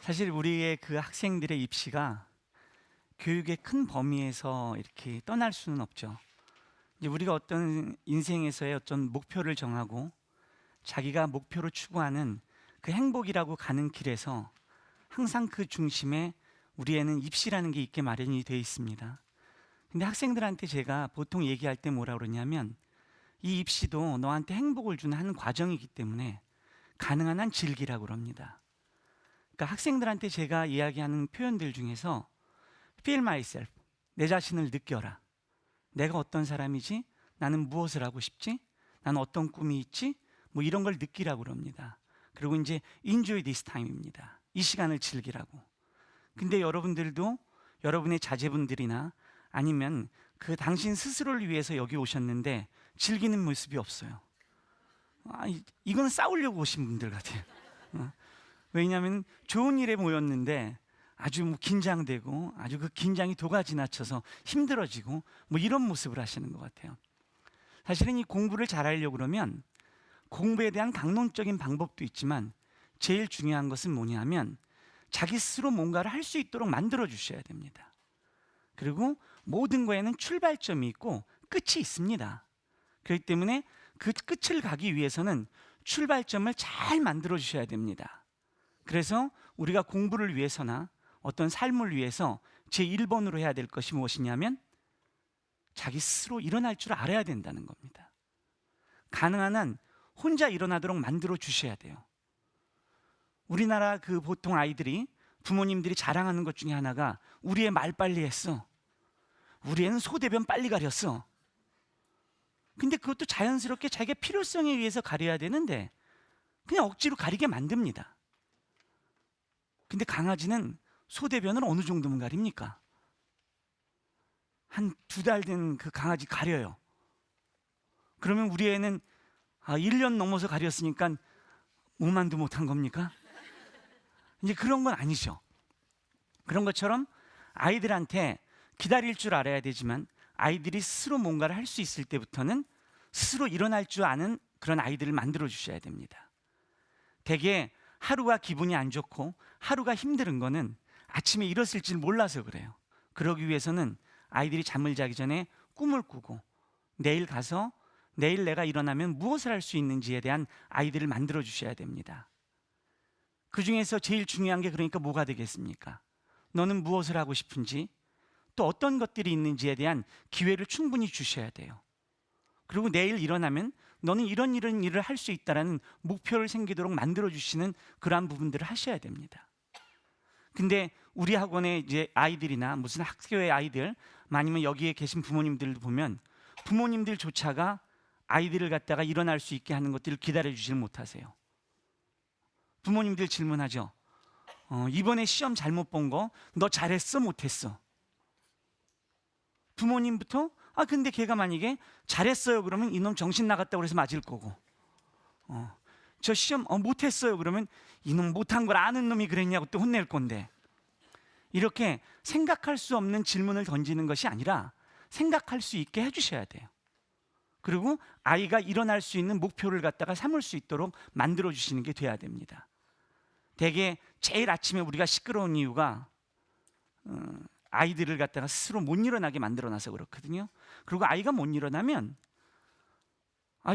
사실 우리의 그 학생들의 입시가 교육의 큰 범위에서 이렇게 떠날 수는 없죠. 이제 우리가 어떤 인생에서의 어떤 목표를 정하고 자기가 목표로 추구하는 그 행복이라고 가는 길에서 항상 그 중심에 우리에는 입시라는 게 있게 마련이 되어 있습니다. 근데 학생들한테 제가 보통 얘기할 때 뭐라 그러냐면, 이 입시도 너한테 행복을 주는 한 과정이기 때문에 가능한 한 즐기라고 그럽니다. 그러니까 학생들한테 제가 이야기하는 표현들 중에서 feel myself, 내 자신을 느껴라. 내가 어떤 사람이지? 나는 무엇을 하고 싶지? 나는 어떤 꿈이 있지? 뭐 이런 걸 느끼라고 그럽니다. 그리고 이제 enjoy this time입니다. 이 시간을 즐기라고. 근데 여러분들도 여러분의 자제분들이나 아니면 그 당신 스스로를 위해서 여기 오셨는데 즐기는 모습이 없어요. 이건 싸우려고 오신 분들 같아요. 왜냐하면 좋은 일에 모였는데 아주 긴장되고 아주 그 긴장이 도가 지나쳐서 힘들어지고 뭐 이런 모습을 하시는 것 같아요. 사실은 이 공부를 잘하려고 그러면 공부에 대한 강론적인 방법도 있지만 제일 중요한 것은 뭐냐면 자기 스스로 뭔가를 할 수 있도록 만들어 주셔야 됩니다. 그리고 모든 거에는 출발점이 있고 끝이 있습니다. 그렇기 때문에 그 끝을 가기 위해서는 출발점을 잘 만들어 주셔야 됩니다. 그래서 우리가 공부를 위해서나 어떤 삶을 위해서 제1번으로 해야 될 것이 무엇이냐면 자기 스스로 일어날 줄 알아야 된다는 겁니다. 가능한 한 혼자 일어나도록 만들어 주셔야 돼요. 우리나라 그 보통 아이들이 부모님들이 자랑하는 것 중에 하나가 우리 애 말 빨리 했어. 우리 애는 소대변 빨리 가렸어. 근데 그것도 자연스럽게 자기가 필요성에 의해서 가려야 되는데 그냥 억지로 가리게 만듭니다. 근데 강아지는 소대변을 어느 정도면 가립니까? 한 2달 된 그 강아지 가려요. 그러면 우리 애는 1년 넘어서 가렸으니까 오만도 못한 겁니까? 이제 그런 건 아니죠. 그런 것처럼 아이들한테 기다릴 줄 알아야 되지만 아이들이 스스로 뭔가를 할 수 있을 때부터는 스스로 일어날 줄 아는 그런 아이들을 만들어 주셔야 됩니다. 대개 하루가 기분이 안 좋고 하루가 힘든 거는 아침에 일었을 줄 몰라서 그래요. 그러기 위해서는 아이들이 잠을 자기 전에 꿈을 꾸고 내일 가서 내일 내가 일어나면 무엇을 할 수 있는지에 대한 아이들을 만들어 주셔야 됩니다. 그 중에서 제일 중요한 게 그러니까 뭐가 되겠습니까? 너는 무엇을 하고 싶은지, 또 어떤 것들이 있는지에 대한 기회를 충분히 주셔야 돼요. 그리고 내일 일어나면 너는 이런 일을 할 수 있다라는 목표를 생기도록 만들어 주시는 그러한 부분들을 하셔야 됩니다. 근데 우리 학원의 이제 아이들이나 무슨 학교의 아이들, 아니면 여기에 계신 부모님들도 보면 부모님들조차가 아이들을 갖다가 일어날 수 있게 하는 것들을 기다려 주질 못하세요. 부모님들 질문하죠. 이번에 시험 잘못 본 거 너 잘했어 못했어? 부모님부터 근데 걔가 만약에 잘했어요 그러면 이놈 정신 나갔다고 그래서 맞을 거고, 저 시험 못했어요 그러면 이놈 못한 걸 아는 놈이 그랬냐고 또 혼낼 건데, 이렇게 생각할 수 없는 질문을 던지는 것이 아니라 생각할 수 있게 해주셔야 돼요. 그리고 아이가 일어날 수 있는 목표를 갖다가 삼을 수 있도록 만들어 주시는 게 돼야 됩니다. 대개 제일 아침에 우리가 시끄러운 이유가 아이들을 갖다가 스스로 못 일어나게 만들어놔서 그렇거든요. 그리고 아이가 못 일어나면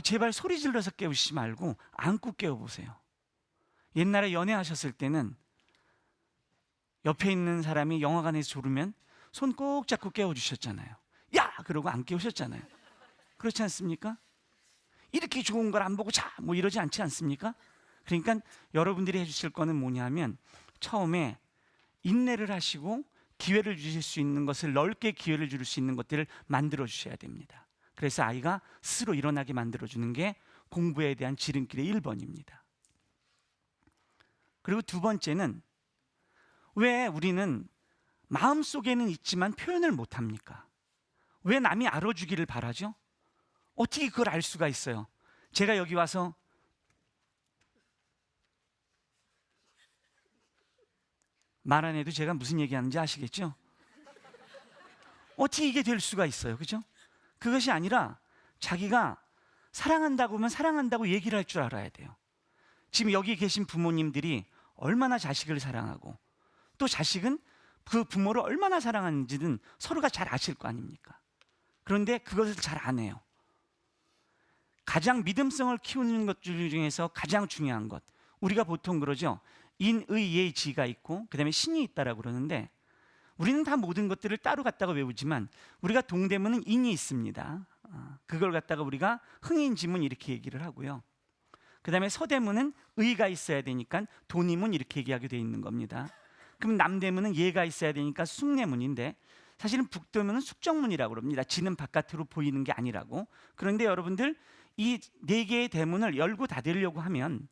제발 소리 질러서 깨우시지 말고 안고 깨워보세요. 옛날에 연애하셨을 때는 옆에 있는 사람이 영화관에서 졸으면 손 꼭 잡고 깨워주셨잖아요. 야! 그러고 안 깨우셨잖아요. 그렇지 않습니까? 이렇게 좋은 걸 안 보고 자! 뭐 이러지 않지 않습니까? 그러니까 여러분들이 해주실 거는 뭐냐면 처음에 인내를 하시고 기회를 주실 수 있는 것을, 넓게 기회를 줄 수 있는 것들을 만들어 주셔야 됩니다. 그래서 아이가 스스로 일어나게 만들어 주는 게 공부에 대한 지름길의 1번입니다. 그리고 2번째는 왜 우리는 마음속에는 있지만 표현을 못합니까? 왜 남이 알아주기를 바라죠? 어떻게 그걸 알 수가 있어요? 제가 여기 와서 말 안 해도 제가 무슨 얘기하는지 아시겠죠? 어떻게 이게 될 수가 있어요? 그죠? 그것이 아니라 자기가 사랑한다고 하면 사랑한다고 얘기를 할 줄 알아야 돼요. 지금 여기 계신 부모님들이 얼마나 자식을 사랑하고 또 자식은 그 부모를 얼마나 사랑하는지는 서로가 잘 아실 거 아닙니까? 그런데 그것을 잘 안 해요. 가장 믿음성을 키우는 것 중에서 가장 중요한 것, 우리가 보통 그러죠. 인의 예지가 있고 그 다음에 신이 있다라고 그러는데, 우리는 다 모든 것들을 따로 갖다가 외우지만 우리가 동대문은 인이 있습니다. 그걸 갖다가 우리가 흥인지문 이렇게 얘기를 하고요. 그 다음에 서대문은 의가 있어야 되니까 도니문 이렇게 얘기하게 돼 있는 겁니다. 그럼 남대문은 예가 있어야 되니까 숭례문인데, 사실은 북대문은 숙정문이라고 그럽니다. 지는 바깥으로 보이는 게 아니라고. 그런데 여러분들 이 네 개의 대문을 열고 닫으려고 하면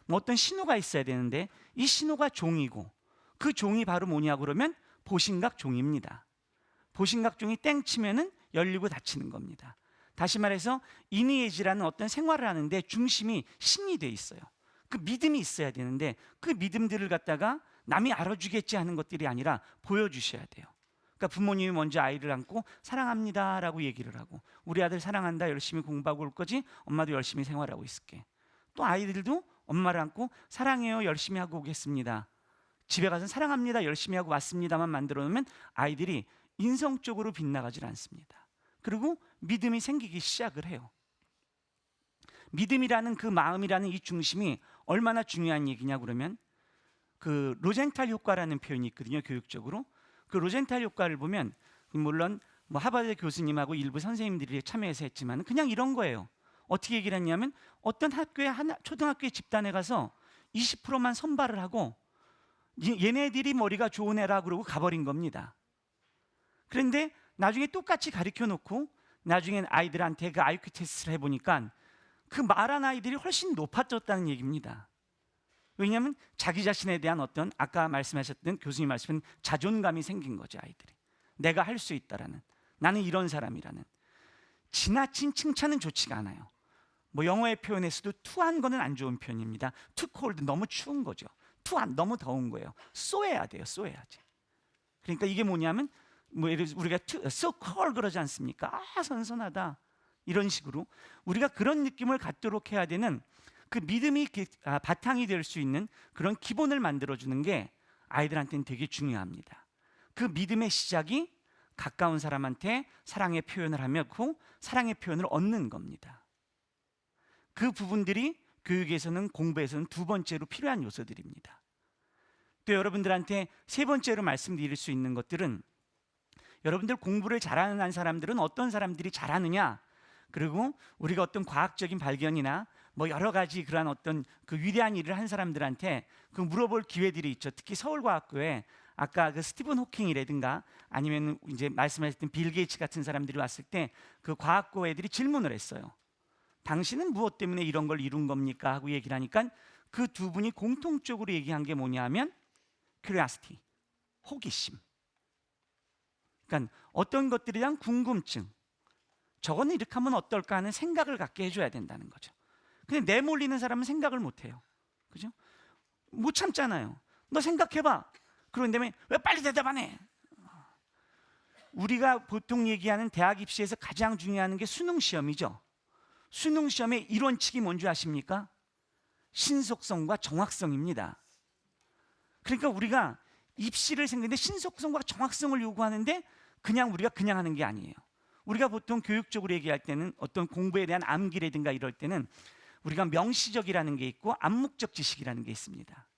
뭐 어떤 신호가 있어야 되는데, 이 신호가 종이고, 그 종이 바로 뭐냐고 그러면 보신각 종입니다. 보신각 종이 땡 치면은 열리고 닫히는 겁니다. 다시 말해서 인의예지라는 어떤 생활을 하는데 중심이 신이 돼 있어요. 그 믿음이 있어야 되는데, 그 믿음들을 갖다가 남이 알아주겠지 하는 것들이 아니라 보여주셔야 돼요. 그러니까 부모님이 먼저 아이를 안고 사랑합니다 라고 얘기를 하고, 우리 아들 사랑한다, 열심히 공부하고 올 거지, 엄마도 열심히 생활하고 있을게. 또 아이들도 엄마를 안고 사랑해요, 열심히 하고 오겠습니다, 집에 가서 사랑합니다, 열심히 하고 왔습니다만 만들어 놓으면 아이들이 인성적으로 빗나가질 않습니다. 그리고 믿음이 생기기 시작을 해요. 믿음이라는 그 마음이라는 이 중심이 얼마나 중요한 얘기냐 그러면, 그 로젠탈 효과라는 표현이 있거든요, 교육적으로. 그 로젠탈 효과를 보면, 물론 뭐 하버드 교수님하고 일부 선생님들이 참여해서 했지만 그냥 이런 거예요. 어떻게 얘기를 했냐면, 어떤 학교에 초등학교에 집단에 가서 20%만 선발을 하고 얘네들이 머리가 좋은 애라 그러고 가버린 겁니다. 그런데 나중에 똑같이 가르쳐 놓고 나중엔 아이들한테 그 IQ 테스트를 해보니까 그 말한 아이들이 훨씬 높아졌다는 얘기입니다. 왜냐하면 자기 자신에 대한 어떤, 아까 말씀하셨던 교수님 말씀은 자존감이 생긴 거죠. 아이들이 내가 할 수 있다라는, 나는 이런 사람이라는. 지나친 칭찬은 좋지가 않아요. 뭐 영어의 표현에서도 투한 거는 안 좋은 표현입니다. too cold, 너무 추운 거죠. 투한, 너무 더운 거예요. 쏘해야 돼요. 쏘해야지. 그러니까 이게 뭐냐면, 뭐 예를 들어서 우리가 so cold 그러지 않습니까? 아, 선선하다, 이런 식으로 우리가 그런 느낌을 갖도록 해야 되는, 그 믿음이 바탕이 될 수 있는 그런 기본을 만들어주는 게 아이들한테는 되게 중요합니다. 그 믿음의 시작이 가까운 사람한테 사랑의 표현을 하며 그 사랑의 표현을 얻는 겁니다. 그 부분들이 교육에서는, 공부에서는 두 번째로 필요한 요소들입니다. 또 여러분들한테 세 번째로 말씀드릴 수 있는 것들은, 여러분들 공부를 잘하는 사람들은 어떤 사람들이 잘하느냐, 그리고 우리가 어떤 과학적인 발견이나 뭐 여러 가지 그러한 어떤 그 위대한 일을 한 사람들한테 그 물어볼 기회들이 있죠. 특히 서울과학교에 아까 그 스티븐 호킹이라든가 아니면 이제 말씀하셨던 빌 게이츠 같은 사람들이 왔을 때 그 과학고 애들이 질문을 했어요. 당신은 무엇 때문에 이런 걸 이룬 겁니까? 하고 얘기를 하니까 그 두 분이 공통적으로 얘기한 게 뭐냐면 curiosity, 호기심. 그러니까 어떤 것들에 대한 궁금증, 저거는 이렇게 하면 어떨까 하는 생각을 갖게 해줘야 된다는 거죠. 근데 내몰리는 사람은 생각을 못 해요. 그죠? 못 참잖아요. 너 생각해봐. 그런 다음에 왜 빨리 대답 안 해? 우리가 보통 얘기하는 대학 입시에서 가장 중요한 게 수능 시험이죠. 수능 시험의 이론칙이 뭔지 아십니까? 신속성과 정확성입니다. 그러니까 우리가 입시를 생각하는데 신속성과 정확성을 요구하는데 그냥 우리가 그냥 하는 게 아니에요. 우리가 보통 교육적으로 얘기할 때는 어떤 공부에 대한 암기라든가 이럴 때는 우리가 명시적이라는 게 있고 암묵적 지식이라는 게 있습니다.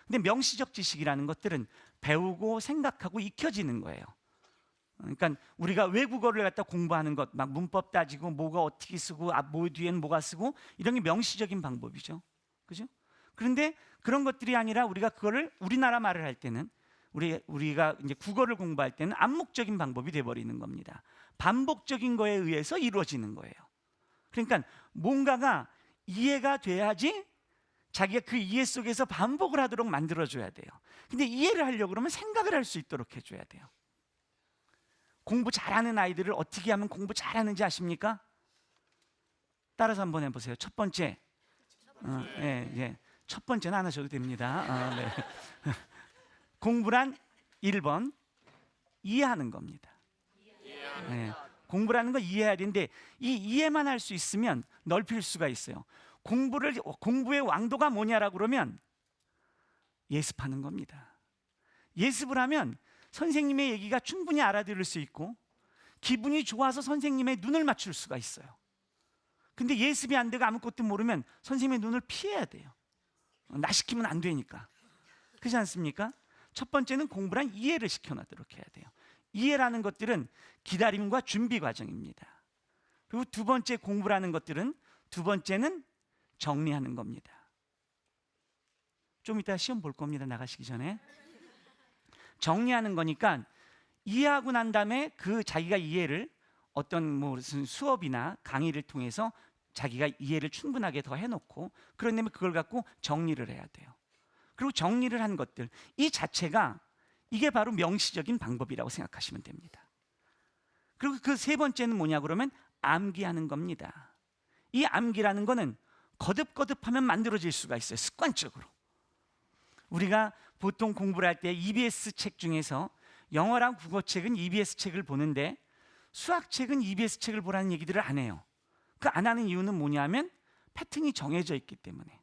근데 명시적 지식이라는 것들은 배우고 생각하고 익혀지는 거예요. 그러니까 우리가 외국어를 갖다 공부하는 것, 막 문법 따지고 뭐가 어떻게 쓰고 뭐 뒤에는 뭐가 쓰고 이런 게 명시적인 방법이죠. 그죠? 그런데 그런 것들이 아니라 우리가 그거를 우리나라 말을 할 때는 우리가 이제 국어를 공부할 때는 암묵적인 방법이 돼 버리는 겁니다. 반복적인 거에 의해서 이루어지는 거예요. 그러니까 뭔가가 이해가 돼야지 자기가 그 이해 속에서 반복을 하도록 만들어줘야 돼요. 근데 이해를 하려고 그러면 생각을 할 수 있도록 해줘야 돼요. 공부 잘하는 아이들을 어떻게 하면 공부 잘하는지 아십니까? 따라서 한번 해보세요. 첫 번째, 첫 번째는 안 하셔도 됩니다. 네. 공부란 1번 이해하는 겁니다. 네. 공부라는 거 이해해야 되는데 이 이해만 할 수 있으면 넓힐 수가 있어요. 공부의 왕도가 뭐냐라고 그러면 예습하는 겁니다. 예습을 하면 선생님의 얘기가 충분히 알아들을 수 있고 기분이 좋아서 선생님의 눈을 맞출 수가 있어요. 근데 예습이 안 되고 아무것도 모르면 선생님의 눈을 피해야 돼요. 나 시키면 안 되니까. 그렇지 않습니까? 첫 번째는 공부란 이해를 시켜나도록 해야 돼요. 이해라는 것들은 기다림과 준비 과정입니다. 그리고 두 번째 공부라는 것들은 두 번째는 정리하는 겁니다. 좀 이따 시험 볼 겁니다. 나가시기 전에. 정리하는 거니까 이해하고 난 다음에 그 자기가 이해를 어떤 무슨 수업이나 강의를 통해서 자기가 이해를 충분하게 더 해놓고 그런 다음에 그걸 갖고 정리를 해야 돼요. 그리고 정리를 한 것들 이 자체가 이게 바로 명시적인 방법이라고 생각하시면 됩니다. 그리고 그 세 번째는 뭐냐 그러면 암기하는 겁니다. 이 암기라는 거는 거듭거듭하면 만들어질 수가 있어요. 습관적으로. 우리가 보통 공부를 할 때 EBS 책 중에서 영어랑 국어책은 EBS 책을 보는데 수학책은 EBS 책을 보라는 얘기들을 안 해요. 그 안 하는 이유는 뭐냐면 패턴이 정해져 있기 때문에.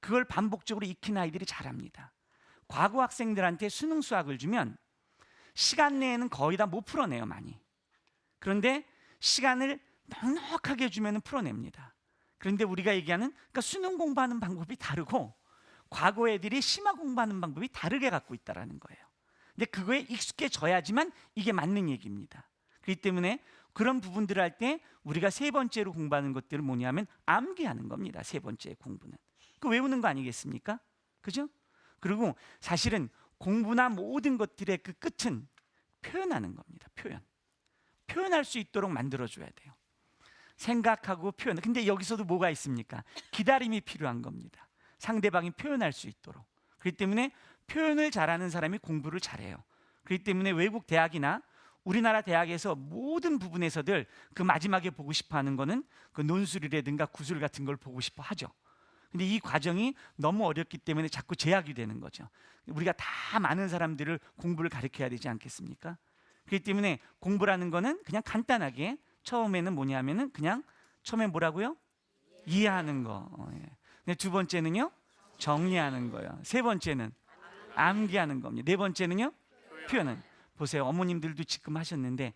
그걸 반복적으로 익힌 아이들이 잘합니다. 과거 학생들한테 수능 수학을 주면 시간 내에는 거의 다 못 풀어내요, 많이. 그런데 시간을 넉넉하게 주면 풀어냅니다. 그런데 우리가 얘기하는 그러니까 수능 공부하는 방법이 다르고 과거 애들이 심화 공부하는 방법이 다르게 갖고 있다는 거예요. 근데 그거에 익숙해져야지만 이게 맞는 얘기입니다. 그렇기 때문에 그런 부분들을 할 때 우리가 세 번째로 공부하는 것들은 뭐냐면 암기하는 겁니다. 세 번째 공부는. 그 외우는 거 아니겠습니까? 그죠? 그리고 사실은 공부나 모든 것들의 그 끝은 표현하는 겁니다. 표현할 수 있도록 만들어줘야 돼요. 생각하고 표현. 근데 여기서도 뭐가 있습니까? 기다림이 필요한 겁니다. 상대방이 표현할 수 있도록. 그렇기 때문에 표현을 잘하는 사람이 공부를 잘해요. 그렇기 때문에 외국 대학이나 우리나라 대학에서 모든 부분에서들 그 마지막에 보고 싶어 하는 거는 그 논술이라든가 구술 같은 걸 보고 싶어 하죠. 근데 이 과정이 너무 어렵기 때문에 자꾸 제약이 되는 거죠. 우리가 다 많은 사람들을 공부를 가르쳐야 되지 않겠습니까? 그렇기 때문에 공부라는 거는 그냥 간단하게 처음에는 뭐냐면은 그냥 처음에 뭐라고요? 이해하는 거. 근데 두 번째는요? 정리하는 거예요. 세 번째는 암기하는 겁니다. 네 번째는요? 표현은. 보세요. 어머님들도 지금 하셨는데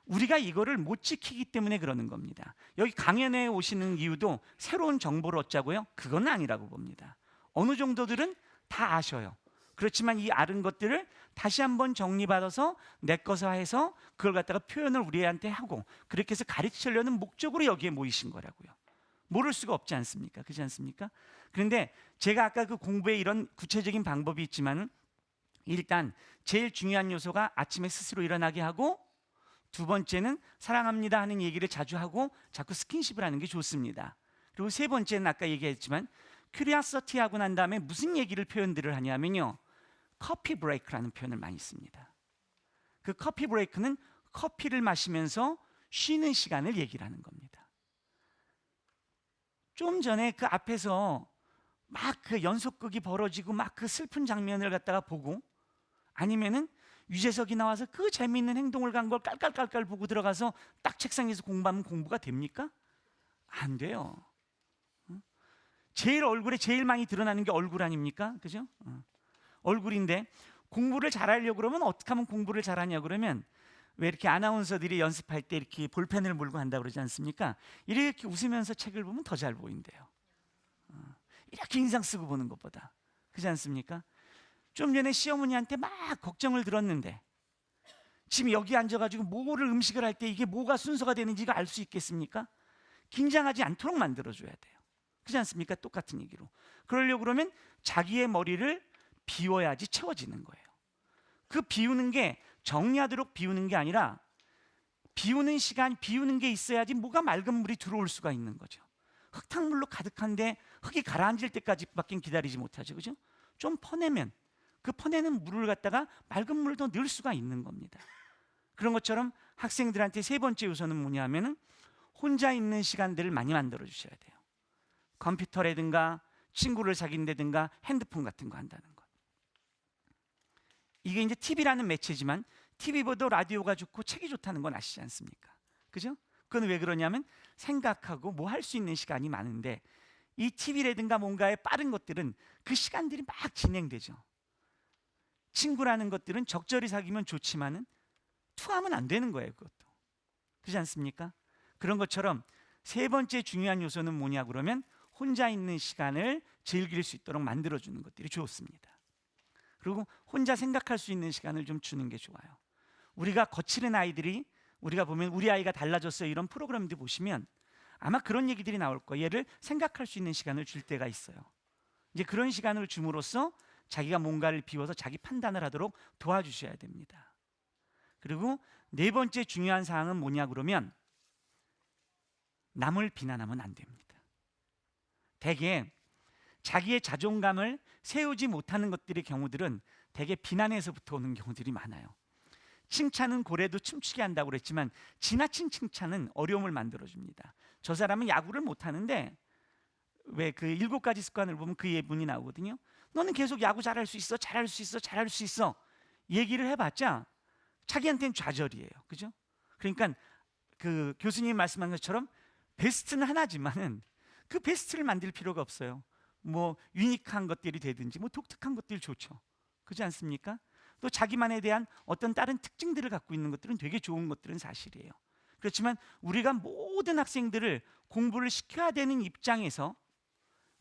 우리가 이거를 못 지키기 때문에 그러는 겁니다. 여기 강연에 오시는 이유도 새로운 정보를 얻자고요? 그건 아니라고 봅니다. 어느 정도들은 다 아셔요. 그렇지만 이 아는 것들을 다시 한번 정리받아서 내 것화해서 그걸 갖다가 표현을 우리한테 하고 그렇게 해서 가르치려는 목적으로 여기에 모이신 거라고요. 모를 수가 없지 않습니까? 그렇지 않습니까? 그런데 제가 아까 그 공부에 이런 구체적인 방법이 있지만 일단 제일 중요한 요소가 아침에 스스로 일어나게 하고 두 번째는 사랑합니다 하는 얘기를 자주 하고 자꾸 스킨십을 하는 게 좋습니다. 그리고 세 번째는 아까 얘기했지만 큐리어시티 하고 난 다음에 무슨 얘기를 표현들을 하냐면요. 커피 브레이크라는 표현을 많이 씁니다. 그 커피 브레이크는 커피를 마시면서 쉬는 시간을 얘기를 하는 겁니다. 좀 전에 그 앞에서 막 그 연속극이 벌어지고 막 그 슬픈 장면을 갖다가 보고 아니면은 유재석이 나와서 그 재미있는 행동을 간 걸 깔깔깔깔 보고 들어가서 딱 책상에서 공부하면 공부가 됩니까? 안 돼요. 제일 얼굴에 제일 많이 드러나는 게 얼굴 아닙니까? 그죠? 얼굴인데 공부를 잘하려고 그러면 어떻게 하면 공부를 잘하냐 그러면 왜 이렇게 아나운서들이 연습할 때 이렇게 볼펜을 물고 한다고 그러지 않습니까? 이렇게 웃으면서 책을 보면 더 잘 보인대요. 이렇게 인상 쓰고 보는 것보다. 그렇지 않습니까? 좀 전에 시어머니한테 막 걱정을 들었는데 지금 여기 앉아가지고 뭐를 음식을 할 때 이게 뭐가 순서가 되는지가 알 수 있겠습니까? 긴장하지 않도록 만들어줘야 돼요. 그렇지 않습니까? 똑같은 얘기로. 그러려고 그러면 자기의 머리를 비워야지 채워지는 거예요. 그 비우는 게 정리하도록 비우는 게 아니라 비우는 시간, 비우는 게 있어야지 뭐가 맑은 물이 들어올 수가 있는 거죠. 흙탕물로 가득한데 흙이 가라앉을 때까지밖에 기다리지 못하죠. 그죠? 좀 퍼내면 그 퍼내는 물을 갖다가 맑은 물을 더 넣을 수가 있는 겁니다. 그런 것처럼 학생들한테 세 번째 요소는 뭐냐면은 혼자 있는 시간들을 많이 만들어 주셔야 돼요. 컴퓨터라든가 친구를 사귄다든가 핸드폰 같은 거 한다는 것. 이게 이제 TV라는 매체지만 TV보다 라디오가 좋고 책이 좋다는 건 아시지 않습니까? 그죠? 그건 왜 그러냐면 생각하고 뭐 할 수 있는 시간이 많은데 이 TV라든가 뭔가의 빠른 것들은 그 시간들이 막 진행되죠. 친구라는 것들은 적절히 사귀면 좋지만은 투하면 안 되는 거예요. 그것도 그렇지 않습니까? 그런 것처럼 세 번째 중요한 요소는 뭐냐 그러면 혼자 있는 시간을 즐길 수 있도록 만들어주는 것들이 좋습니다. 그리고 혼자 생각할 수 있는 시간을 좀 주는 게 좋아요. 우리가 거칠은 아이들이, 우리가 보면 우리 아이가 달라졌어요 이런 프로그램들 보시면 아마 그런 얘기들이 나올 거예요. 얘를 생각할 수 있는 시간을 줄 때가 있어요. 이제 그런 시간을 줌으로써 자기가 뭔가를 비워서 자기 판단을 하도록 도와주셔야 됩니다. 그리고 네 번째 중요한 사항은 뭐냐 그러면 남을 비난하면 안 됩니다. 대개 자기의 자존감을 세우지 못하는 것들의 경우들은 대개 비난에서부터 오는 경우들이 많아요. 칭찬은 고래도 춤추게 한다고 그랬지만 지나친 칭찬은 어려움을 만들어줍니다. 저 사람은 야구를 못하는데 왜 그 7가지 습관을 보면 그 예문이 나오거든요. 너는 계속 야구 잘할 수 있어, 잘할 수 있어, 잘할 수 있어 얘기를 해봤자 자기한테는 좌절이에요. 그죠? 그러니까 그 교수님이 말씀한 것처럼 베스트는 하나지만은 그 베스트를 만들 필요가 없어요. 뭐 유니크한 것들이 되든지 뭐 독특한 것들이 좋죠. 그렇지 않습니까? 또 자기만에 대한 어떤 다른 특징들을 갖고 있는 것들은 되게 좋은 것들은 사실이에요. 그렇지만 우리가 모든 학생들을 공부를 시켜야 되는 입장에서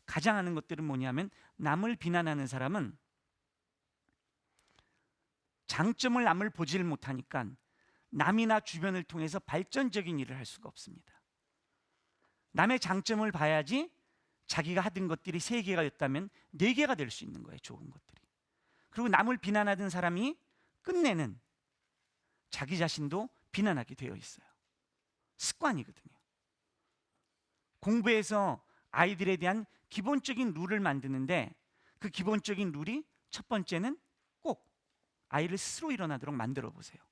가장 하는 것들은 뭐냐면 남을 비난하는 사람은 장점을 남을 보지를 못하니까 남이나 주변을 통해서 발전적인 일을 할 수가 없습니다. 남의 장점을 봐야지 자기가 하던 것들이 3개가 됐다면 4개가 될 수 있는 거예요. 좋은 것들이. 그리고 남을 비난하던 사람이 끝내는 자기 자신도 비난하게 되어 있어요. 습관이거든요. 공부에서 아이들에 대한 기본적인 룰을 만드는데 그 기본적인 룰이 첫 번째는 꼭 아이를 스스로 일어나도록 만들어 보세요.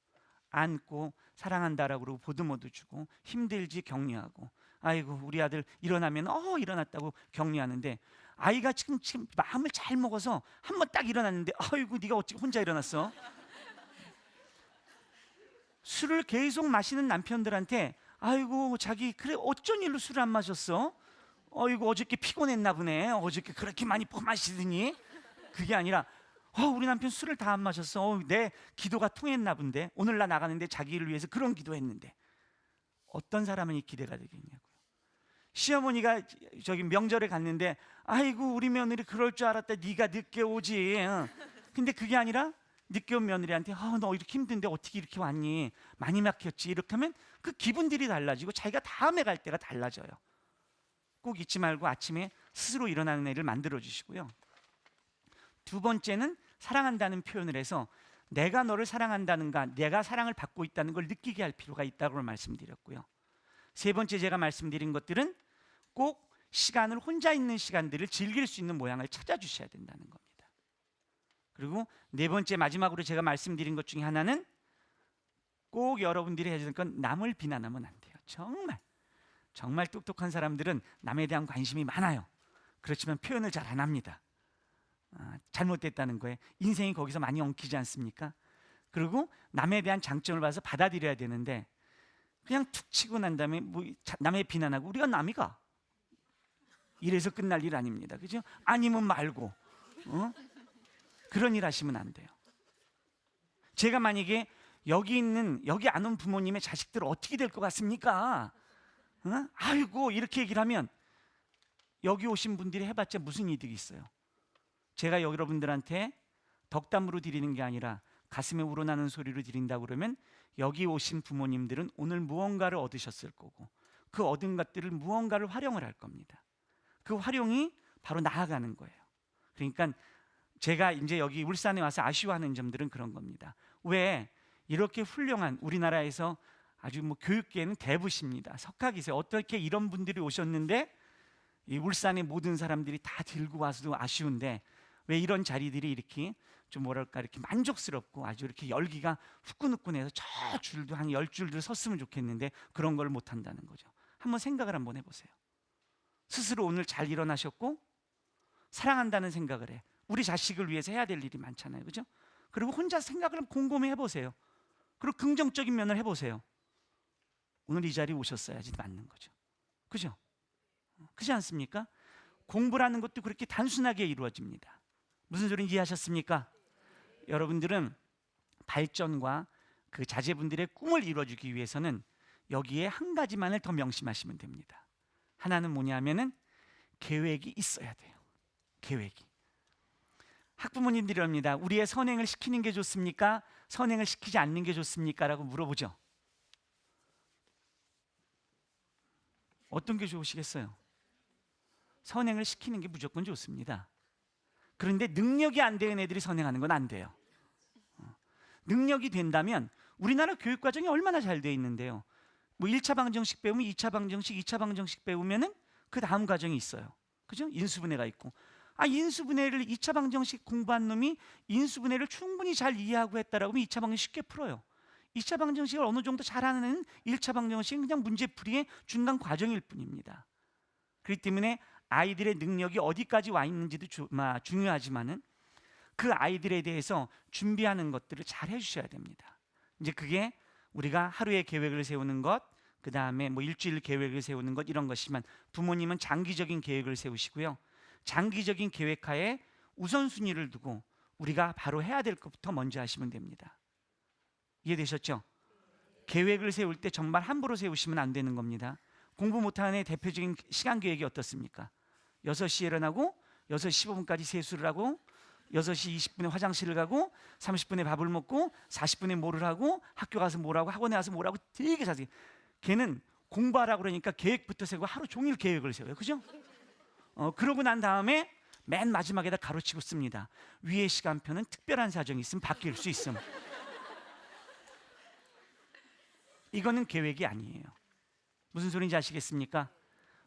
안고 사랑한다라고 그러고 보듬어도 주고 힘들지 격려하고 아이고 우리 아들 일어나면 일어났다고 격려하는데 아이가 지금 마음을 잘 먹어서 한번 딱 일어났는데 아이고 네가 어찌 혼자 일어났어? 술을 계속 마시는 남편들한테 아이고 자기 그래 어쩐 일로 술을 안 마셨어? 어이구 어저께 피곤했나 보네. 어저께 그렇게 많이 마시더니 그게 아니라 우리 남편 술을 다 안 마셨어. 내 기도가 통했나 본데 오늘 나 나가는데 자기를 위해서 그런 기도했는데 어떤 사람은 이 기대가 되겠냐고요. 시어머니가 저기 명절에 갔는데 아이고 우리 며느리 그럴 줄 알았다. 네가 늦게 오지. 근데 그게 아니라 늦게 온 며느리한테 너 이렇게 힘든데 어떻게 이렇게 왔니? 많이 막혔지. 이렇게 하면 그 기분들이 달라지고 자기가 다음에 갈 때가 달라져요. 꼭 잊지 말고 아침에 스스로 일어나는 애를 만들어 주시고요. 두 번째는 사랑한다는 표현을 해서 내가 너를 사랑한다는가 내가 사랑을 받고 있다는 걸 느끼게 할 필요가 있다고 말씀드렸고요. 세 번째 제가 말씀드린 것들은 꼭 시간을 혼자 있는 시간들을 즐길 수 있는 모양을 찾아주셔야 된다는 겁니다. 그리고 네 번째 마지막으로 제가 말씀드린 것 중에 하나는 꼭 여러분들이 해야 되는 건 남을 비난하면 안 돼요. 정말 똑똑한 사람들은 남에 대한 관심이 많아요. 그렇지만 표현을 잘 안 합니다. 잘못됐다는 거에 인생이 거기서 많이 엉키지 않습니까? 그리고 남에 대한 장점을 봐서 받아들여야 되는데 그냥 툭 치고 난 다음에 남의 비난하고 우리가 남이가 이래서 끝날 일 아닙니다. 그죠? 아니면 말고 그런 일 하시면 안 돼요. 제가 만약에 여기 안 온 부모님의 자식들 어떻게 될 것 같습니까? 아이고 이렇게 얘기를 하면 여기 오신 분들이 해봤자 무슨 이득이 있어요? 제가 여러분들한테 덕담으로 드리는 게 아니라 가슴에 우러나는 소리로 드린다고 그러면 여기 오신 부모님들은 오늘 무언가를 얻으셨을 거고 그 얻은 것들을 무언가를 활용을 할 겁니다. 그 활용이 바로 나아가는 거예요. 그러니까 제가 이제 여기 울산에 와서 아쉬워하는 점들은 그런 겁니다. 왜 이렇게 훌륭한 우리나라에서 아주 교육계는 대부십니다. 석학이세요. 어떻게 이런 분들이 오셨는데 이 울산의 모든 사람들이 다 들고 와서도 아쉬운데 왜 이런 자리들이 이렇게 좀 뭐랄까 이렇게 만족스럽고 아주 이렇게 열기가 후끈후끈해서 저 줄도 한 10줄도 섰으면 좋겠는데 그런 걸 못 한다는 거죠. 한번 생각을 한번 해보세요. 스스로 오늘 잘 일어나셨고 사랑한다는 생각을 해. 우리 자식을 위해서 해야 될 일이 많잖아요. 그죠? 그리고 혼자 생각을 곰곰이 해보세요. 그리고 긍정적인 면을 해보세요. 오늘 이 자리에 오셨어야지 맞는 거죠. 그죠? 그렇지 않습니까? 공부라는 것도 그렇게 단순하게 이루어집니다. 무슨 소리인지 이해하셨습니까? 여러분들은 발전과 그 자제분들의 꿈을 이루어주기 위해서는 여기에 한 가지만을 더 명심하시면 됩니다. 하나는 뭐냐면은 계획이 있어야 돼요. 계획이. 학부모님들이 합니다. 우리의 선행을 시키는 게 좋습니까? 선행을 시키지 않는 게 좋습니까? 라고 물어보죠. 어떤 게 좋으시겠어요? 선행을 시키는 게 무조건 좋습니다. 그런데 능력이 안 되는 애들이 선행하는 건 안 돼요. 능력이 된다면 우리나라 교육 과정이 얼마나 잘 돼 있는데요. 뭐 1차 방정식 배우면 2차 방정식, 2차 방정식 배우면은 그 다음 과정이 있어요. 그죠? 인수분해가 있고. 인수분해를 2차 방정식 공부한 놈이 인수분해를 충분히 잘 이해하고 했다라고 하면 2차 방정식 쉽게 풀어요. 2차 방정식을 어느 정도 잘하는 1차 방정식은 그냥 문제풀이의 중간 과정일 뿐입니다. 그렇기 때문에 아이들의 능력이 어디까지 와 있는지도 중요하지만은 그 아이들에 대해서 준비하는 것들을 잘 해주셔야 됩니다. 이제 그게 우리가 하루의 계획을 세우는 것, 그 다음에 뭐 일주일 계획을 세우는 것 이런 것이지만 부모님은 장기적인 계획을 세우시고요. 장기적인 계획하에 우선순위를 두고 우리가 바로 해야 될 것부터 먼저 하시면 됩니다. 이해되셨죠? 계획을 세울 때 정말 함부로 세우시면 안 되는 겁니다. 공부 못하는 애 대표적인 시간 계획이 어떻습니까? 6시에 일어나고 6시 15분까지 세수를 하고 6시 20분에 화장실을 가고 30분에 밥을 먹고 40분에 뭐를 하고 학교 가서 뭘 하고 학원에 가서 뭘 하고 되게 자세히. 걔는 공부하라고 그러니까 계획부터 세우고 하루 종일 계획을 세워요. 그죠? 그러고 난 다음에 맨 마지막에다 가로치고 씁니다. 위의 시간표는 특별한 사정이 있으면 바뀔 수 있음. 이거는 계획이 아니에요. 무슨 소리인지 아시겠습니까?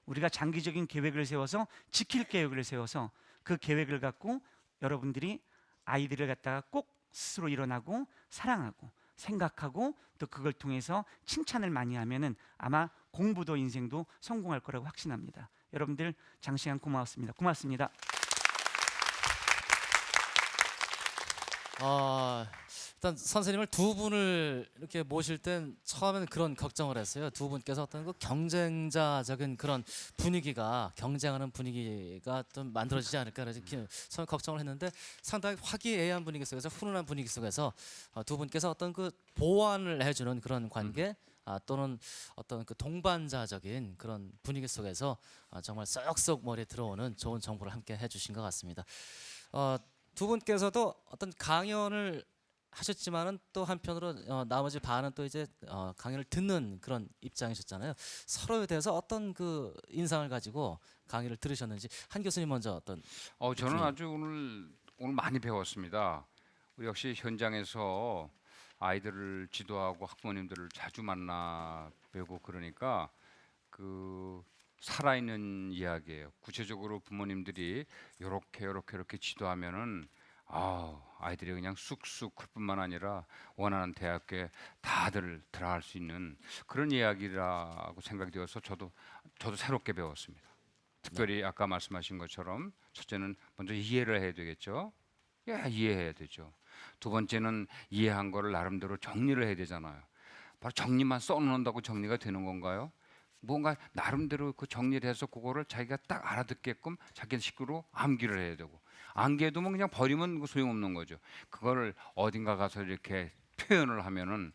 우리가 장기적인 계획을 세워서 지킬 계획을 세워서 그 계획을 갖고 여러분들이 아이들을 갖다가 꼭 스스로 일어나고 사랑하고 생각하고 또 그걸 통해서 칭찬을 많이 하면은 아마 공부도 인생도 성공할 거라고 확신합니다. 여러분들 장시간 고마웠습니다. 고맙습니다. 일단 선생님을 두 분을 이렇게 모실 땐 처음에는 그런 걱정을 했어요. 두 분께서 어떤 그 경쟁자적인 그런 분위기가 경쟁하는 분위기가 좀 만들어지지 않을까 그래서 처음 걱정을 했는데 상당히 화기애애한 분위기 속에서 훈훈한 분위기 속에서 두 분께서 어떤 그 보완을 해주는 그런 관계 또는 어떤 그 동반자적인 그런 분위기 속에서 정말 쏙쏙 머리에 들어오는 좋은 정보를 함께 해주신 것 같습니다. 두 분께서도 어떤 강연을 하셨지만은 또 한편으로 나머지 반은 또 이제 강연을 듣는 그런 입장이셨잖아요. 서로에 대해서 어떤 그 인상을 가지고 강의를 들으셨는지 한 교수님 먼저 어떤? 저는 아주 오늘 많이 배웠습니다. 우리 역시 현장에서 아이들을 지도하고 학부모님들을 자주 만나 뵈고 그러니까 그 살아있는 이야기예요. 구체적으로 부모님들이 이렇게 지도하면은 아이들이 그냥 쑥쑥 클 뿐만 아니라 원하는 대학교에 다들 들어갈 수 있는 그런 이야기라고 생각이 되어서 저도 새롭게 배웠습니다. 특별히 아까 말씀하신 것처럼 첫째는 먼저 이해를 해야 되겠죠. 이해해야 되죠. 두 번째는 이해한 거를 나름대로 정리를 해야 되잖아요. 바로 정리만 써놓는다고 정리가 되는 건가요? 뭔가 나름대로 그 정리를 해서 그거를 자기가 딱 알아듣게끔 자기 식으로 암기를 해야 되고 암기해두면 그냥 버리면 소용없는 거죠. 그거를 어딘가 가서 이렇게 표현을 하면은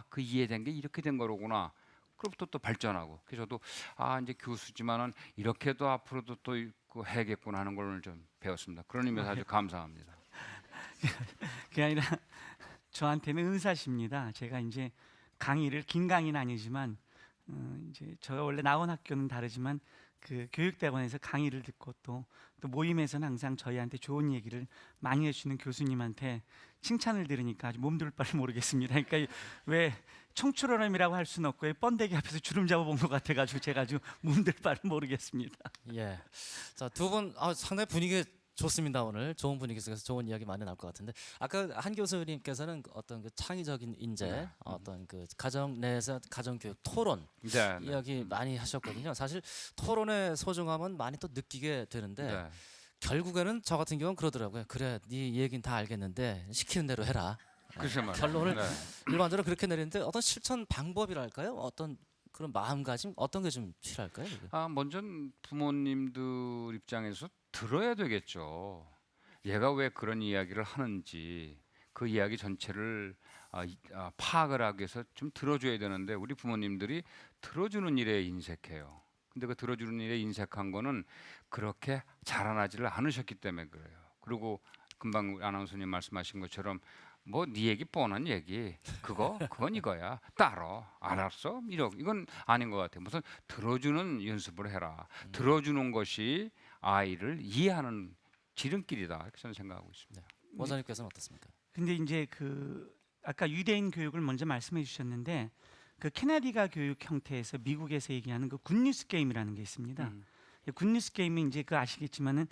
그 이해된 게 이렇게 된 거로구나. 그로부터 또 발전하고 그래서 저도 이제 교수지만은 이렇게도 앞으로도 또 해야겠구나 하는 걸 좀 배웠습니다. 그런 의미에서 아주 감사합니다. 그게 아니라 저한테는 은사십니다. 제가 이제 강의를 긴 강의는 아니지만 이제 제가 원래 나온 학교는 다르지만 그 교육대학원에서 강의를 듣고 또 모임에서는 항상 저희한테 좋은 얘기를 많이 해주는 교수님한테 칭찬을 들으니까 아주 몸둘 바를 모르겠습니다. 그러니까 왜 청출어람이라고 할 수는 없고 번데기 앞에서 주름 잡아본 것 같아가지고 제가 아주 몸둘 바를 모르겠습니다. 예, 자 두 분 상당히 분위기 좋습니다. 오늘 좋은 분위기 속에서 좋은 이야기 많이 나올 것 같은데 아까 한 교수님께서는 어떤 그 창의적인 인재, 어떤 그 가정 내에서 가정교육 토론 이야기 많이 하셨거든요. 사실 토론의 소중함은 많이 또 느끼게 되는데 결국에는 저 같은 경우는 그러더라고요. 그래, 네 얘기는 다 알겠는데 시키는 대로 해라. 결론을 일반적으로 그렇게 내리는데 어떤 실천 방법이랄까요? 어떤 그런 마음가짐 어떤 게 좀 필요할까요? 이게? 먼저 부모님들 입장에서 들어야 되겠죠. 얘가 왜 그런 이야기를 하는지 그 이야기 전체를 파악을 하기 위해서 좀 들어줘야 되는데 우리 부모님들이 들어주는 일에 인색해요. 근데 그 들어주는 일에 인색한 거는 그렇게 자라나지를 않으셨기 때문에 그래요. 그리고 금방 아나운서님 말씀하신 것처럼 뭐 네 얘기 뻔한 얘기 그건 이거야 따로 알았어 이건 아닌 것 같아요. 무슨 들어주는 연습을 해라. 들어주는 것이 아이를 이해하는 지름길이다 이렇게 저는 생각하고 있습니다. 원장님께서는 어떻습니까? 근데 이제 그 아까 유대인 교육을 먼저 말씀해 주셨는데 그 캐나디가 교육 형태에서 미국에서 얘기하는 그 굿뉴스 게임이라는 게 있습니다. 굿뉴스 게임이 이제 그 아시겠지만은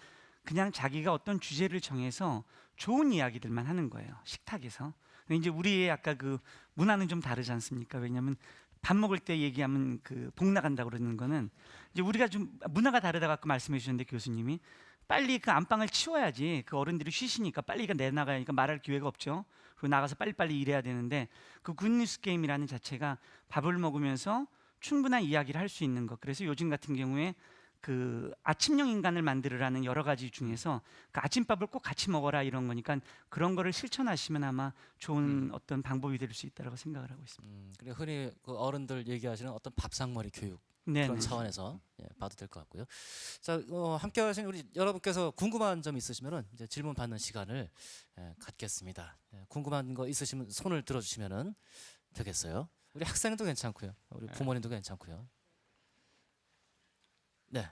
그냥 자기가 어떤 주제를 정해서 좋은 이야기들만 하는 거예요. 식탁에서. 근데 이제 우리의 아까 그 문화는 좀 다르지 않습니까? 왜냐하면 밥 먹을 때 얘기하면 그 복 나간다고 그러는 거는 이제 우리가 좀 문화가 다르다고 아까 말씀해 주셨는데 교수님이 빨리 그 안방을 치워야지 그 어른들이 쉬시니까 빨리 내나가니까 말할 기회가 없죠. 그리고 나가서 빨리빨리 일해야 되는데 그 굿뉴스 게임이라는 자체가 밥을 먹으면서 충분한 이야기를 할 수 있는 것. 그래서 요즘 같은 경우에 그 아침형 인간을 만들으라는 여러 가지 중에서 그 아침밥을 꼭 같이 먹어라 이런 거니까 그런 거를 실천하시면 아마 좋은 어떤 방법이 될 수 있다고 생각을 하고 있습니다. 그리고 흔히 그 어른들 얘기하시는 어떤 밥상머리 교육 네, 그런 차원에서 봐도 될 것 같고요. 자, 함께하신 우리 여러분께서 궁금한 점 있으시면은 이제 질문 받는 시간을 갖겠습니다. 궁금한 거 있으시면 손을 들어주시면은 되겠어요. 우리 학생도 괜찮고요, 우리 부모님도 괜찮고요. 네,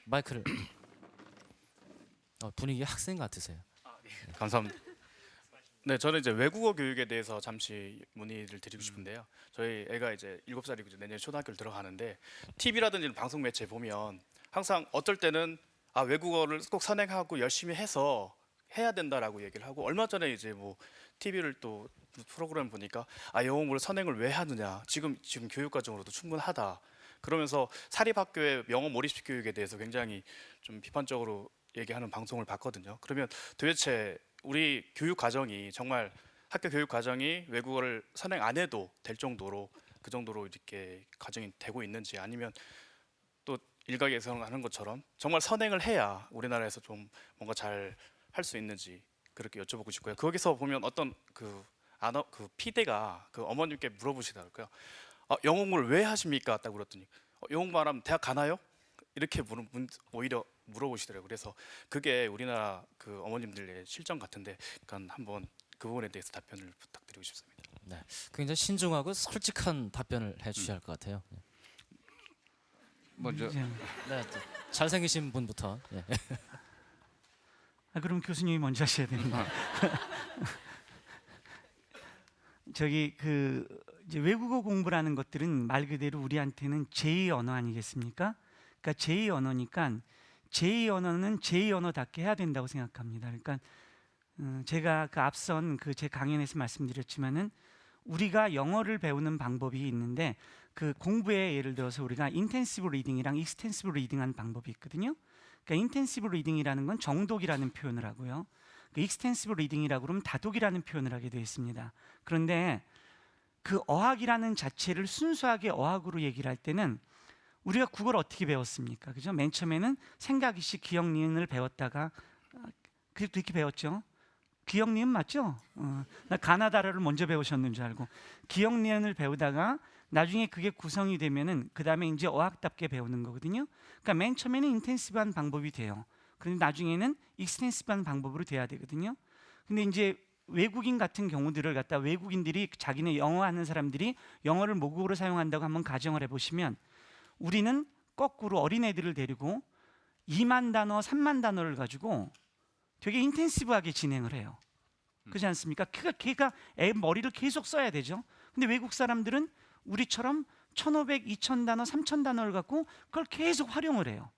마이크를. 분위기 학생 같으세요. 감사합니다. 네, 저는 이제 외국어 교육에 대해서 잠시 문의를 드리고 싶은데요. 저희 애가 이제 7살이고 내년 초등학교를 들어가는데 TV라든지 방송 매체 보면 항상 어떨 때는 외국어를 꼭 선행하고 열심히 해서 해야 된다라고 얘기를 하고 얼마 전에 이제 뭐 TV를 또 프로그램 보니까 영어 공부를 선행을 왜 하느냐 지금 교육 과정으로도 충분하다 그러면서 사립학교의 영어 몰입식 교육에 대해서 굉장히 좀 비판적으로 얘기하는 방송을 봤거든요. 그러면 도대체 우리 교육 과정이 정말 학교 교육 과정이 외국어를 선행 안 해도 될 정도로 그 정도로 이렇게 과정이 되고 있는지 아니면 또 일각에서 하는 것처럼 정말 선행을 해야 우리나라에서 좀 뭔가 잘 할 수 있는지 그렇게 여쭤보고 싶고요. 거기서 보면 어떤 그 피디가 그 어머님께 물어보시더라고요. 영어 공부를 왜 하십니까? 딱 물었더니 영어 공부하면 대학 가나요? 이렇게 오히려 물어보시더라고요. 그래서 그게 우리나라 그 어머님들의 실정 같은데, 그러니까 한번 그 부분에 대해서 답변을 부탁드리고 싶습니다. 네, 굉장히 신중하고 솔직한 답변을 해주셔야 할 것 같아요. 먼저 이제, 네, 잘생기신 분부터. 그럼 교수님이 먼저 하셔야 됩니다. 저기 그 이제 외국어 공부라는 것들은 말 그대로 우리한테는 제2 언어 아니겠습니까? 그러니까 제2 언어니까 제2 언어는 제2 언어답게 해야 된다고 생각합니다. 그러니까 제가 그 앞선 그 제 강연에서 말씀드렸지만은 우리가 영어를 배우는 방법이 있는데 그 공부에 예를 들어서 우리가 인텐시브 리딩이랑 익스텐시브 리딩하는 방법이 있거든요. 그러니까 인텐시브 리딩이라는 건 정독이라는 표현을 하고요. 그 익스텐시브 리딩이라고 그러면 다독이라는 표현을 하게 되어 있습니다. 그런데 그 어학이라는 자체를 순수하게 어학으로 얘기를 할 때는 우리가 국어를 어떻게 배웠습니까? 그죠? 맨 처음에는 생각이시 기억 니은을 배웠다가 그렇게 배웠죠. 기억 니은 맞죠? 나 가나다라를 먼저 배우셨는 줄 알고 기억 니은을 배우다가 나중에 그게 구성이 되면은 그 다음에 이제 어학답게 배우는 거거든요. 그러니까 맨 처음에는 인텐시브한 방법이 돼요. 그런데 나중에는 익스텐시브한 방법으로 돼야 되거든요. 근데 이제 외국인 같은 경우들을 갖다 외국인들이 자기네 영어 하는 사람들이 영어를 모국어로 사용한다고 한번 가정을 해보시면 우리는 거꾸로 어린애들을 데리고 2만 단어, 3만 단어를 가지고 되게 인텐시브하게 진행을 해요. 그렇지 않습니까? 걔가 애 머리를 계속 써야 되죠. 근데 외국 사람들은 우리처럼 1,500, 2,000단어, 3,000단어를 갖고 그걸 계속 활용을 해요.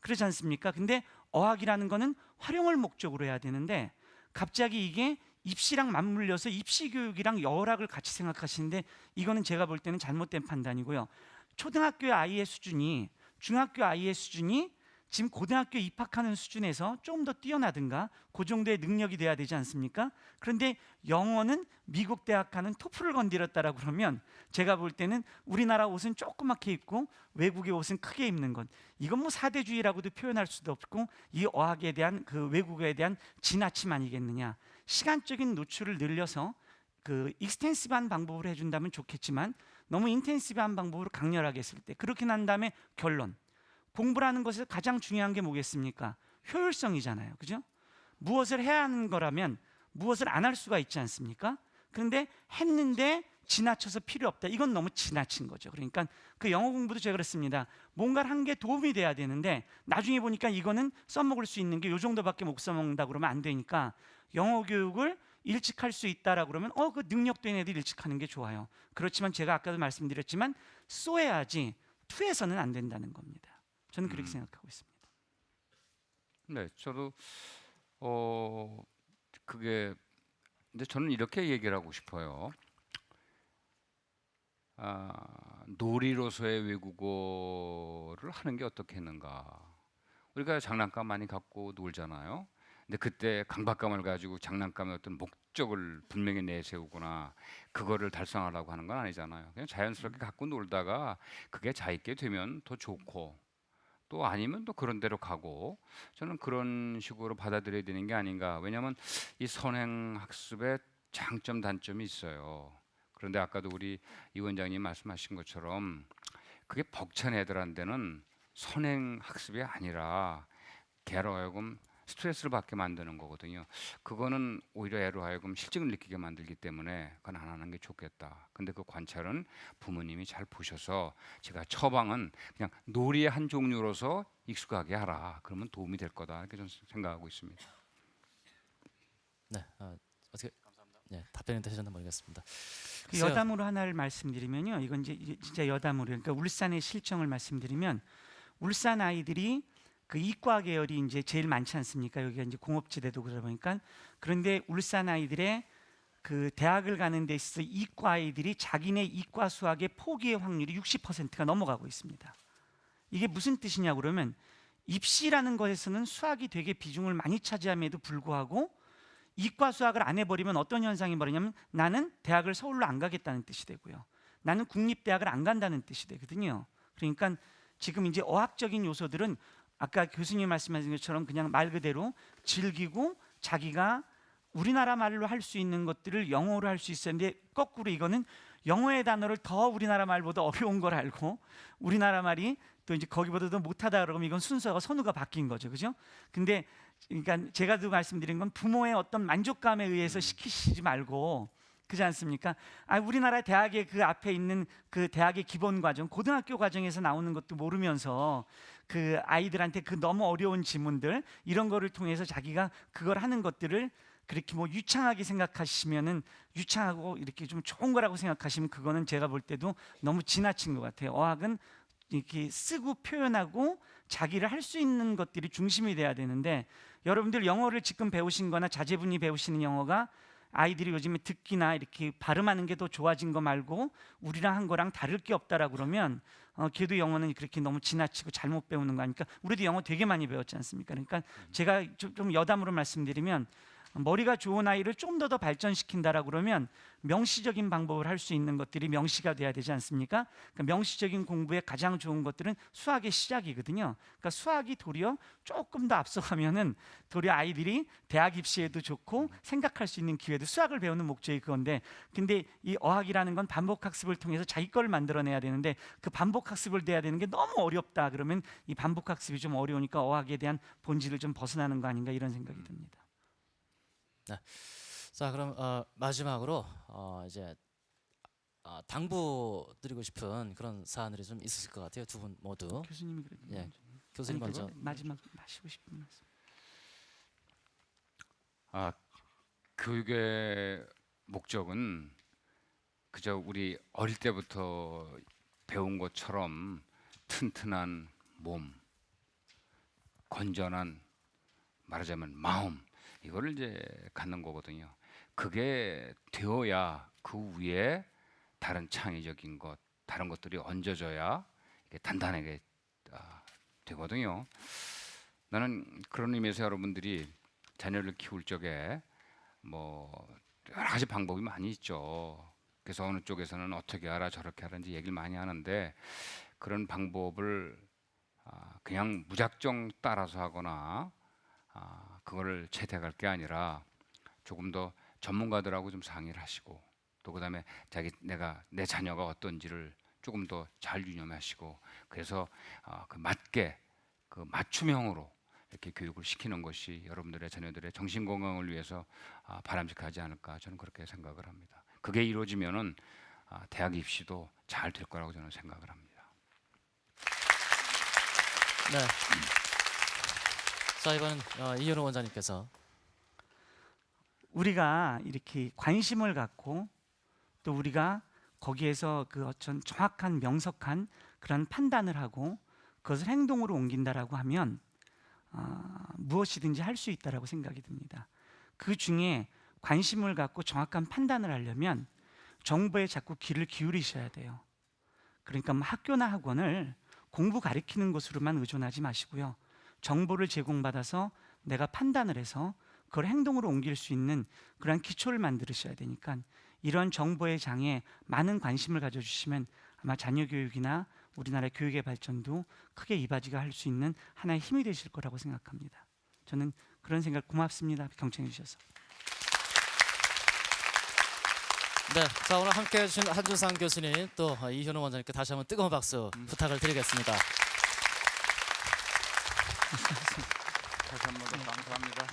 그렇지 않습니까? 근데 어학이라는 거는 활용을 목적으로 해야 되는데 갑자기 이게 입시랑 맞물려서 입시 교육이랑 여학을 같이 생각하시는데 이거는 제가 볼 때는 잘못된 판단이고요. 초등학교 아이의 수준이 중학교 아이의 수준이 지금 고등학교 입학하는 수준에서 좀 더 뛰어나든가 그 정도의 능력이 돼야 되지 않습니까? 그런데 영어는 미국 대학 가는 토플을 건드렸다라고 그러면 제가 볼 때는 우리나라 옷은 조그맣게 입고 외국의 옷은 크게 입는 것, 이건 뭐 사대주의라고도 표현할 수도 없고 이 어학에 대한 그 외국어에 대한 지나침 아니겠느냐. 시간적인 노출을 늘려서 그 익스텐시브한 방법으로 해준다면 좋겠지만 너무 인텐시브한 방법으로 강렬하게 했을 때 그렇게 난 다음에 결론, 공부라는 것에서 가장 중요한 게 뭐겠습니까? 효율성이잖아요. 그죠? 무엇을 해야 하는 거라면 무엇을 안 할 수가 있지 않습니까? 그런데 했는데 지나쳐서 필요 없다. 이건 너무 지나친 거죠. 그러니까 그 영어 공부도 제가 그랬습니다. 뭔가를 한 게 도움이 돼야 되는데 나중에 보니까 이거는 써먹을 수 있는 게 요 정도밖에 못 써먹는다 그러면 안 되니까 영어 교육을 일찍 할 수 있다라고 그러면 그 능력된 애들 일찍 하는 게 좋아요. 그렇지만 제가 아까도 말씀드렸지만 쏘야지 투에서는 안 된다는 겁니다. 저는 그렇게 생각하고 있습니다. 네, 저도 그게 근데 저는 이렇게 얘기를 하고 싶어요. 놀이로서의 외국어를 하는 게 어떻겠는가. 우리가 장난감 많이 갖고 놀잖아요. 근데 그때 강박감을 가지고 장난감의 어떤 목적을 분명히 내세우거나 그거를 달성하려고 하는 건 아니잖아요. 그냥 자연스럽게 갖고 놀다가 그게 자익게 되면 더 좋고 또 아니면 또 그런 대로 가고, 저는 그런 식으로 받아들여야 되는 게 아닌가. 왜냐하면 이 선행 학습의 장점 단점이 있어요. 그런데 아까도 우리 이 원장님 말씀하신 것처럼 그게 벅찬 애들한테는 선행 학습이 아니라 걔로 하여금 스트레스를 받게 만드는 거거든요. 그거는 오히려 애로 하여금 실증을 느끼게 만들기 때문에 그건 안 하는 게 좋겠다. 근데 그 관찰은 부모님이 잘 보셔서 제가 처방은 그냥 놀이의 한 종류로서 익숙하게 하라. 그러면 도움이 될 거다. 이렇게 저는 생각하고 있습니다. 네, 어떻게 네, 답변이 되셨나 모르겠습니다. 그 글쎄요. 여담으로 하나를 말씀드리면요. 이건 이제 진짜 여담으로, 그러니까 울산의 실정을 말씀드리면 울산 아이들이 그 이과 계열이 이제 제일 많지 않습니까? 여기가 이제 공업지대도 그러다 보니까. 그런데 울산 아이들의 그 대학을 가는 데 있어서 이과 아이들이 자기네 이과 수학의 포기의 확률이 60%가 넘어가고 있습니다. 이게 무슨 뜻이냐 그러면 입시라는 것에서는 수학이 되게 비중을 많이 차지함에도 불구하고 이과 수학을 안 해버리면 어떤 현상이 벌어지냐면 나는 대학을 서울로 안 가겠다는 뜻이 되고요. 나는 국립대학을 안 간다는 뜻이 되거든요. 그러니까 지금 이제 어학적인 요소들은 아까 교수님 말씀하신 것처럼 그냥 말 그대로 즐기고 자기가 우리나라 말로 할 수 있는 것들을 영어로 할 수 있었는데 거꾸로 이거는 영어의 단어를 더 우리나라 말보다 어려운 걸 알고 우리나라 말이 또 이제 거기보다도 못하다 그러면 이건 순서가 선우가 바뀐 거죠. 그죠? 근데 그러니까 제가 또 말씀드린 건 부모의 어떤 만족감에 의해서 시키시지 말고, 그렇지 않습니까? 우리나라 대학의 그 앞에 있는 그 대학의 기본 과정, 고등학교 과정에서 나오는 것도 모르면서 그 아이들한테 그 너무 어려운 지문들 이런 거를 통해서 자기가 그걸 하는 것들을 그렇게 뭐 유창하게 생각하시면은 유창하고 이렇게 좀 좋은 거라고 생각하시면 그거는 제가 볼 때도 너무 지나친 것 같아요. 어학은 이렇게 쓰고 표현하고 자기를 할 수 있는 것들이 중심이 돼야 되는데, 여러분들 영어를 지금 배우신 거나 자제분이 배우시는 영어가 아이들이 요즘에 듣기나 이렇게 발음하는 게 더 좋아진 거 말고 우리랑 한 거랑 다를 게 없다라고 그러면 걔도 영어는 그렇게 너무 지나치고 잘못 배우는 거 아니까. 우리도 영어 되게 많이 배웠지 않습니까? 그러니까 제가 좀 여담으로 말씀드리면 머리가 좋은 아이를 좀 더 발전시킨다라고 그러면 명시적인 방법을 할 수 있는 것들이 명시가 돼야 되지 않습니까? 그러니까 명시적인 공부의 가장 좋은 것들은 수학의 시작이거든요. 그러니까 수학이 도리어 조금 더 앞서가면은 도리어 아이들이 대학 입시에도 좋고 생각할 수 있는 기회도, 수학을 배우는 목적이 그건데, 근데 이 어학이라는 건 반복 학습을 통해서 자기 거를 만들어내야 되는데 그 반복 학습을 돼야 되는 게 너무 어렵다 그러면 이 반복 학습이 좀 어려우니까 어학에 대한 본질을 좀 벗어나는 거 아닌가 이런 생각이 듭니다. 네. 자, 그럼 마지막으로 이제 당부드리고 싶은 그런 사안들이 좀 있으실 것 같아요. 두 분 모두. 교수님이 그래도 예, 교수님 먼저. 마지막 하시고 싶은 말씀. 교육의 목적은 그저 우리 어릴 때부터 배운 것처럼 튼튼한 몸, 건전한, 말하자면 마음, 이거를 이제 갖는 거거든요. 그게 되어야 그 위에 다른 창의적인 것, 다른 것들이 얹어져야 이게 단단하게 되거든요. 나는 그런 의미에서 여러분들이 자녀를 키울 적에 뭐 여러 가지 방법이 많이 있죠. 그래서 어느 쪽에서는 어떻게 하라 저렇게 하라는지 얘기를 많이 하는데 그런 방법을 그냥 무작정 따라서 하거나 그거를 채택할 게 아니라 조금 더 전문가들하고 좀 상의를 하시고 또 그다음에 내 자녀가 어떤지를 조금 더 잘 유념하시고 그래서 그 맞게 그 맞춤형으로 이렇게 교육을 시키는 것이 여러분들의 자녀들의 정신 건강을 위해서 바람직하지 않을까 저는 그렇게 생각을 합니다. 그게 이루어지면은 대학 입시도 잘 될 거라고 저는 생각을 합니다. 네. 자 이번은 이현우 원장님께서 우리가 이렇게 관심을 갖고 또 우리가 거기에서 그 어떤 정확한 명석한 그런 판단을 하고 그것을 행동으로 옮긴다라고 하면 무엇이든지 할 수 있다라고 생각이 듭니다. 그 중에 관심을 갖고 정확한 판단을 하려면 정보에 자꾸 귀를 기울이셔야 돼요. 그러니까 뭐 학교나 학원을 공부 가르치는 곳으로만 의존하지 마시고요. 정보를 제공받아서 내가 판단을 해서 그걸 행동으로 옮길 수 있는 그러한 기초를 만들으셔야 되니까 이러한 정보의 장에 많은 관심을 가져주시면 아마 자녀 교육이나 우리나라 교육의 발전도 크게 이바지가 할 수 있는 하나의 힘이 되실 거라고 생각합니다. 저는 그런 생각 고맙습니다. 경청해 주셔서. 네, 자 오늘 함께해 주신 한준상 교수님 또 이현우 원장님께 다시 한번 뜨거운 박수 부탁을 드리겠습니다. 다시 한 번 더 감사합니다.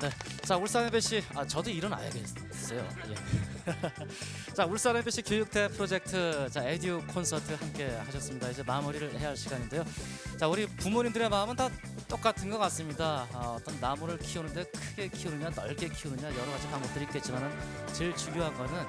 네, 자 울산 MBC 저도 일어나야겠어요. 예. 자 울산 MBC 교육대 프로젝트 자 에듀 콘서트 함께 하셨습니다. 이제 마무리를 해야 할 시간인데요. 자 우리 부모님들의 마음은 다 똑같은 것 같습니다. 어떤 나무를 키우는데 크게 키우느냐 넓게 키우느냐 여러 가지 방법들이 있겠지만은 제일 중요한 거는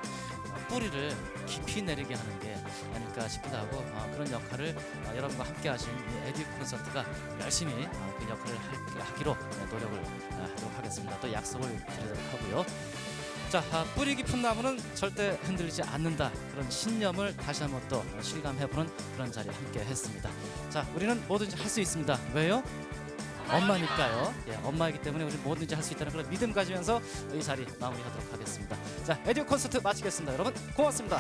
뿌리를 깊이 내리게 하는 게 아닐까 싶기도 하고 그런 역할을 여러분과 함께 하신 이 에듀 콘서트가 열심히 그 역할을 하기로 노력을 하도록 하겠습니다. 또 약속을 드리도록 하고요. 자 뿌리 깊은 나무는 절대 흔들리지 않는다 그런 신념을 다시 한번 또 실감해보는 그런 자리에 함께 했습니다. 자 우리는 뭐든지 할 수 있습니다. 왜요? 엄마니까요. 예, 엄마이기 때문에 우리 뭐든지 할 수 있다는 그런 믿음 가지면서 이 자리 마무리하도록 하겠습니다. 자 에듀 콘서트 마치겠습니다. 여러분 고맙습니다.